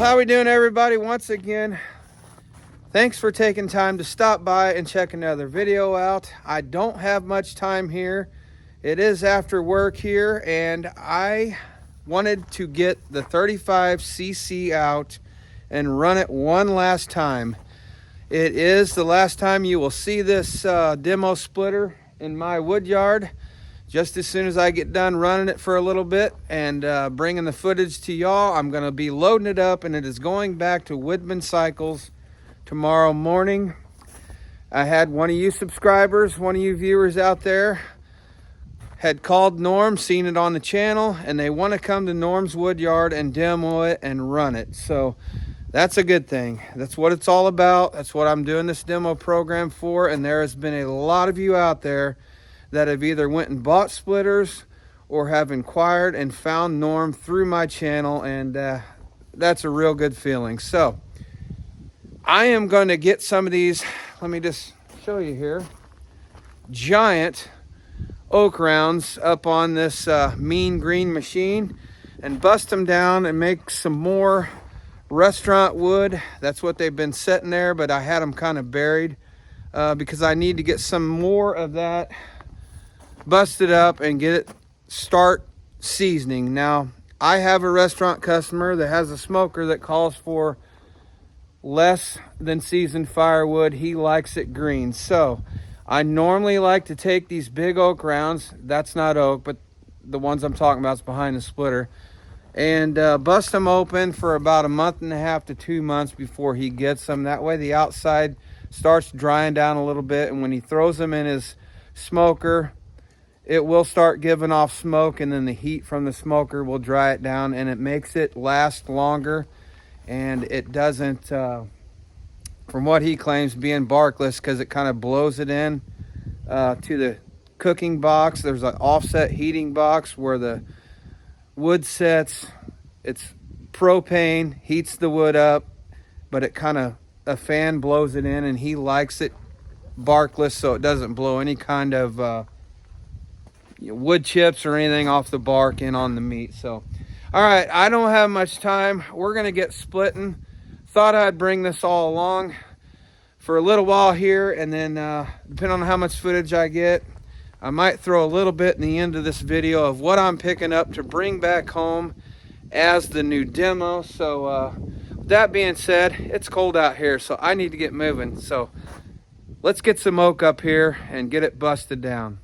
how we doing, everybody? Once again, thanks for taking time to stop by and check another video out. I don't have much time here. It is after work here, and I wanted to get the 35cc out and run it one last time. It is the last time you will see this demo splitter in my wood yard. Just as soon as I get done running it for a little bit and bringing the footage to y'all, I'm going to be loading it up, and it is going back to Woodman Cycles tomorrow morning. I had one of you subscribers, one of you viewers out there, had called Norm, seen it on the channel, and they want to come to Norm's wood yard and demo it and run it. So that's a good thing. That's what it's all about. That's what I'm doing this demo program for, and there has been a lot of you out there that have either went and bought splitters or have inquired and found Norm through my channel, and that's a real good feeling. So I am going to get some of these, let me just show you here, giant oak rounds up on this mean green machine and bust them down and make some more restaurant wood. That's what they've been sitting there, but I had them kind of buried because I need to get some more of that busted up and get it start seasoning. Now, I have a restaurant customer that has a smoker that calls for less than seasoned firewood. He likes it green. So I normally like to take these big oak rounds, that's not oak, but the ones I'm talking about is behind the splitter, and bust them open for about a month and a half to 2 months before he gets them. That way the outside starts drying down a little bit, and when he throws them in his smoker, it will start giving off smoke, and then the heat from the smoker will dry it down, and it makes it last longer, and it doesn't, from what he claims, being barkless, because it kind of blows it in to the cooking box. There's an offset heating box where the wood sets. It's propane, heats the wood up, but it kind of, a fan blows it in, and he likes it barkless so it doesn't blow any kind of wood chips or anything off the bark in on the meat. So all right, I don't have much time. We're gonna get splitting. Thought I'd bring this all along for a little while here, and then depending on how much footage I get, I might throw a little bit in the end of this video of what I'm picking up to bring back home as the new demo. So with that being said, it's cold out here, so I need to get moving. So let's get some oak up here and get it busted down.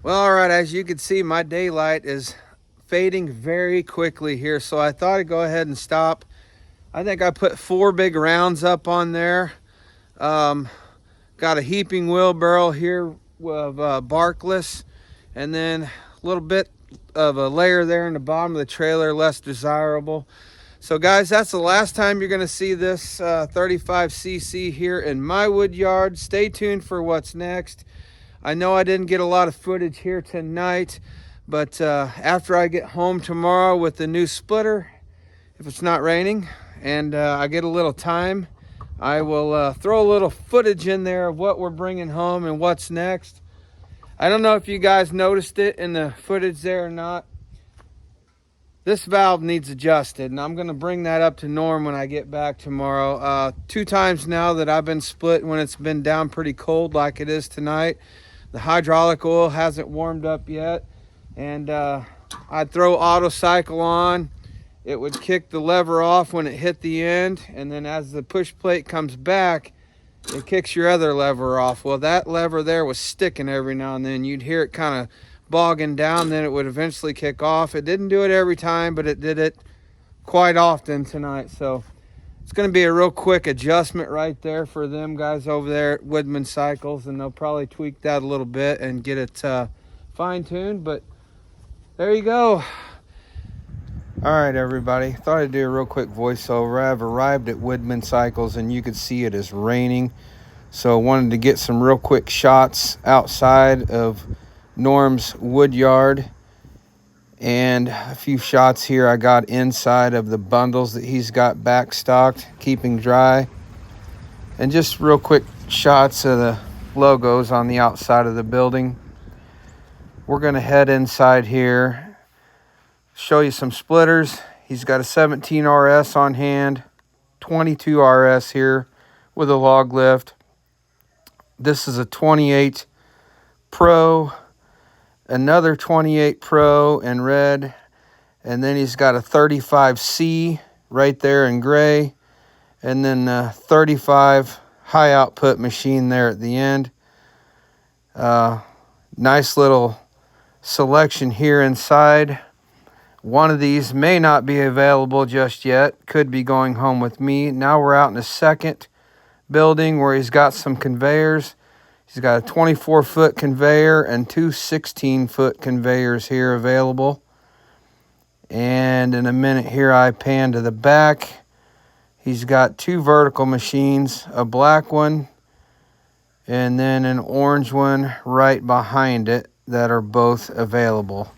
Well, all right, as you can see, my daylight is fading very quickly here, so I thought I'd go ahead and stop. I think I put 4 big rounds up on there. Got a heaping wheelbarrow here of barkless, and then a little bit of a layer there in the bottom of the trailer, less desirable. So guys, that's the last time you're going to see this 35cc here in my wood yard. Stay tuned for what's next. I know I didn't get a lot of footage here tonight, but after I get home tomorrow with the new splitter, if it's not raining and I get a little time, I will throw a little footage in there of what we're bringing home and what's next. I don't know if you guys noticed it in the footage there or not. This valve needs adjusted, and I'm going to bring that up to Norm when I get back tomorrow. 2 times now that I've been split when it's been down pretty cold like it is tonight. The hydraulic oil hasn't warmed up yet, and I'd throw auto cycle on. It would kick the lever off when it hit the end, and then as the push plate comes back, it kicks your other lever off. Well, that lever there was sticking every now and then. You'd hear it kind of bogging down, then it would eventually kick off. It didn't do it every time, but it did it quite often tonight. So it's going to be a real quick adjustment right there for them guys over there at Woodman Cycles, and they'll probably tweak that a little bit and get it fine-tuned. But there you go. All right, everybody. Thought I'd do a real quick voiceover. I've arrived at Woodman Cycles, and you can see it is raining. So I wanted to get some real quick shots outside of Norm's wood yard, and a few shots here I got inside of the bundles that he's got backstocked, keeping dry, and just real quick shots of the logos on the outside of the building. We're going to head inside here, show you some splitters. He's got a 17 RS on hand, 22 RS here with a log lift. This is a 28 Pro, another 28 Pro in red, and then he's got a 35C right there in gray, and then a 35 high output machine there at the end. Nice little selection here inside. One of these may not be available just yet, could be going home with me. Now we're out in a second building where he's got some conveyors. He's got a 24-foot conveyor and 2 16-foot conveyors here available. And in a minute here, I pan to the back. He's got 2 vertical machines, a black one and then an orange one right behind it that are both available.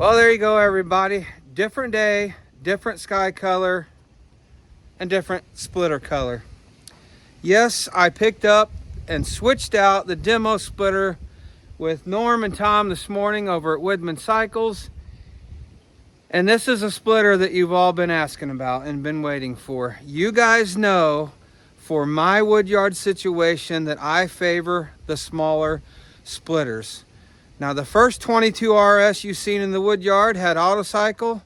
Well, there you go, everybody. Different day, different sky color, and different splitter color. Yes, I picked up and switched out the demo splitter with Norm and Tom this morning over at Woodman Cycles. And this is a splitter that you've all been asking about and been waiting for. You guys know for my woodyard situation that I favor the smaller splitters. Now, the first 22 RS you've seen in the woodyard had auto cycle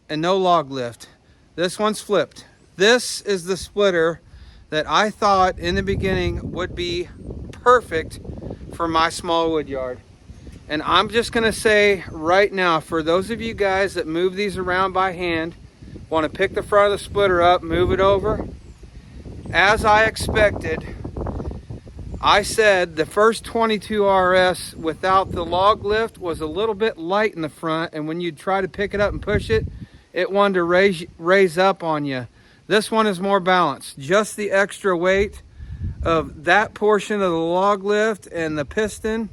and no log lift. This one's flipped. This is the splitter that I thought in the beginning would be perfect for my small woodyard. And I'm just gonna say right now, for those of you guys that move these around by hand, want to pick the front of the splitter up, move it over, as I expected, I said the first 22 RS without the log lift was a little bit light in the front, and when you try to pick it up and push it, it wanted to raise up on you. This one is more balanced. Just the extra weight of that portion of the log lift and the piston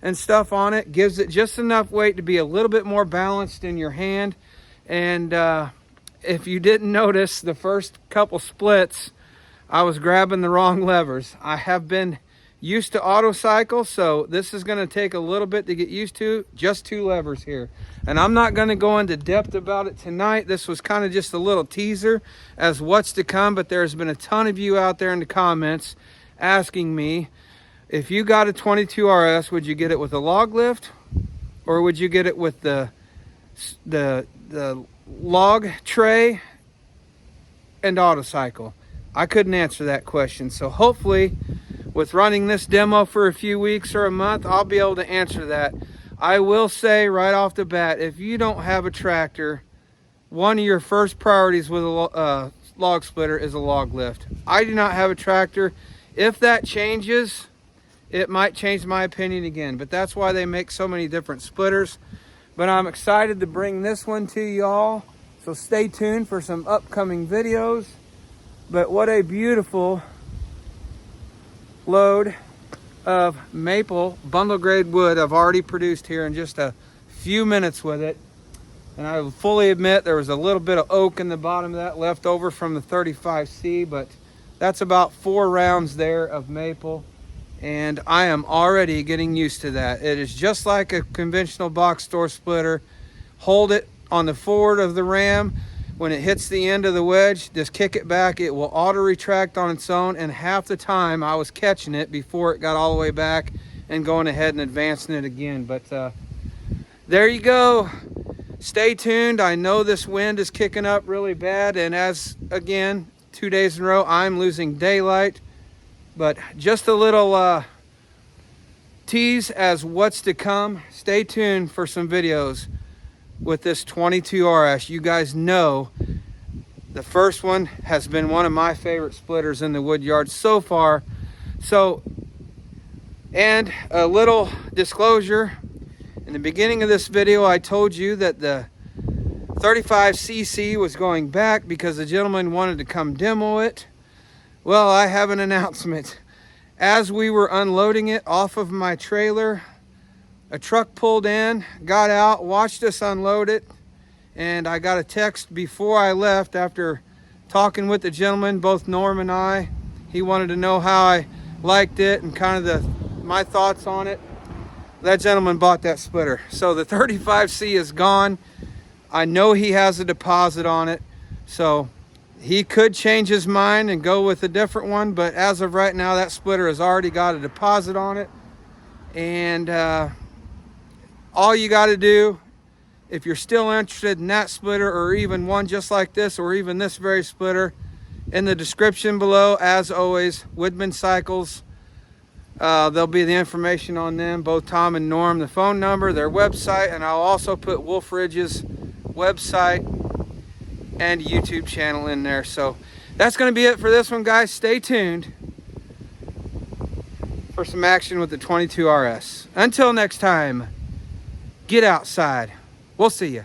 and stuff on it gives it just enough weight to be a little bit more balanced in your hand. And if you didn't notice, the first couple splits, I was grabbing the wrong levers. I have been used to auto cycle, so this is going to take a little bit to get used to. Just 2 levers here, and I'm not going to go into depth about it tonight. This was kind of just a little teaser as what's to come, but there's been a ton of you out there in the comments asking me, if you got a 22 RS, would you get it with a log lift or would you get it with the log tray and auto cycle? I couldn't answer that question, so hopefully with running this demo for a few weeks or a month, I'll be able to answer that. I will say right off the bat, if you don't have a tractor, one of your first priorities with a log splitter is a log lift. I do not have a tractor. If that changes, it might change my opinion again, but that's why they make so many different splitters. But I'm excited to bring this one to y'all, so stay tuned for some upcoming videos. But what a beautiful load of maple bundle grade wood I've already produced here in just a few minutes with it. And I will fully admit there was a little bit of oak in the bottom of that left over from the 35C, but that's about 4 rounds there of maple, and I am already getting used to that. It is just like a conventional box store splitter. Hold it on the forward of the ram. When it hits the end of the wedge, just kick it back. It will auto retract on its own, and half the time I was catching it before it got all the way back and going ahead and advancing it again. But there you go. Stay tuned. I know this wind is kicking up really bad, and as again 2 days in a row I'm losing daylight, but just a little tease as what's to come. Stay tuned for some videos with this 22 RS. You guys know the first one has been one of my favorite splitters in the woodyard so far. So, and a little disclosure, in the beginning of this video I told you that the 35cc was going back because the gentleman wanted to come demo it. Well, I have an announcement. As we were unloading it off of my trailer, a truck pulled in, got out, watched us unload it, and I got a text before I left after talking with the gentleman, both Norm and I. He wanted to know how I liked it and kind of my thoughts on it. That gentleman bought that splitter. So the 35C is gone. I know he has a deposit on it, so he could change his mind and go with a different one, but as of right now, that splitter has already got a deposit on it. And all you got to do, if you're still interested in that splitter or even one just like this or even this very splitter, in the description below, as always, Woodman Cycles. There'll be the information on them, both Tom and Norm, the phone number, their website, and I'll also put Wolf Ridge's website and YouTube channel in there. So that's going to be it for this one, guys. Stay tuned for some action with the 22 RS. Until next time, get outside. We'll see you.